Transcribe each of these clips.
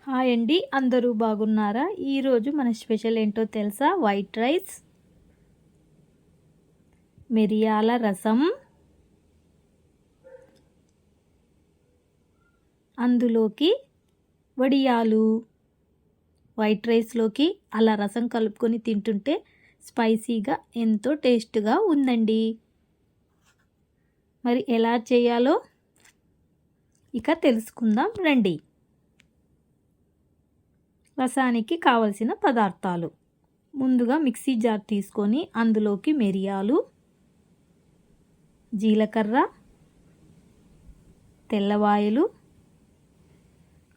Hi అండి, అందరూ బాగున్నారా? ఈరోజు మన స్పెషల్ ఏంటో తెలుసా? వైట్ రైస్, మిరియాల రసం, అందులోకి వడియాలు. వైట్ రైస్లోకి అలా రసం కలుపుకొని తింటుంటే స్పైసీగా ఎంతో టేస్ట్గా ఉందండి. మరి ఎలా చేయాలో ఇక తెలుసుకుందాం రండి. రసానికి కావలసిన పదార్థాలు: ముందుగా మిక్సీ జార్ తీసుకొని అందులోకి మిరియాలు, జీలకర్ర, తెల్లవాయలు,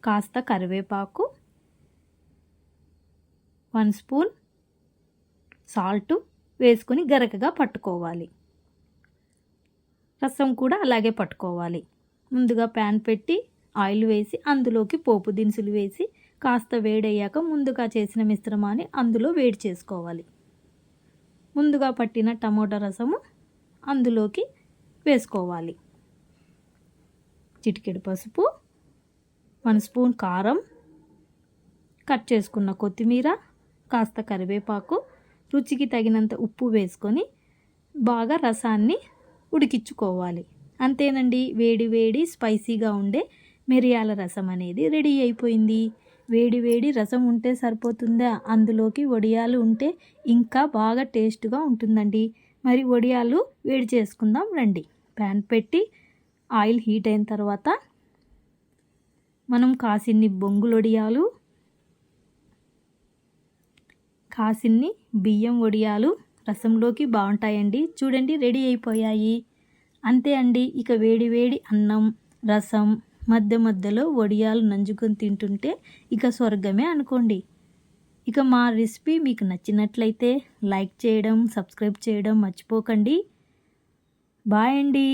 కాస్త కరివేపాకు, 1 స్పూన్ సాల్ట్ వేసుకొని గరకగా పట్టుకోవాలి. రసం కూడా అలాగే పట్టుకోవాలి. ముందుగా ప్యాన్ పెట్టి ఆయిల్ వేసి అందులోకి పోపు దినుసులు వేసి కాస్త వేడయ్యాక ముందుగా చేసిన మిశ్రమాన్ని అందులో వేడి చేసుకోవాలి. ముందుగా పట్టిన టమోటా రసము అందులోకి వేసుకోవాలి. చిటికెడు పసుపు, 1 స్పూన్ కారం, కట్ చేసుకున్న కొత్తిమీర, కాస్త కరివేపాకు, రుచికి తగినంత ఉప్పు వేసుకొని బాగా రసాన్ని ఉడికించుకోవాలి. అంతేనండి, వేడి వేడి స్పైసీగా ఉండే మిరియాల రసం అనేది రెడీ అయిపోయింది. వేడి వేడి రసం ఉంటే సరిపోతుందా? అందులోకి వడియాలు ఉంటే ఇంకా బాగా టేస్ట్గా ఉంటుందండి. మరి వడియాలు వేడి చేసుకుందాం రండి. ప్యాన్ పెట్టి ఆయిల్ హీట్ అయిన తర్వాత మనం కాసిన్ని బొంగులు వడియాలు, కాసిన్ని బియ్యం వడియాలు రసంలోకి బాగుంటాయండి. చూడండి, రెడీ అయిపోయాయి. అంతే అండి, ఇక వేడి వేడి అన్నం, రసం, మధ్య మధ్యలో వడియాలు నంజుకొని తింటుంటే ఇక స్వర్గమే అనుకోండి. ఇక మా రెసిపీ మీకు నచ్చినట్లయితే లైక్ చేయడం, సబ్స్క్రైబ్ చేయడం మర్చిపోకండి. బాయ్ అండి.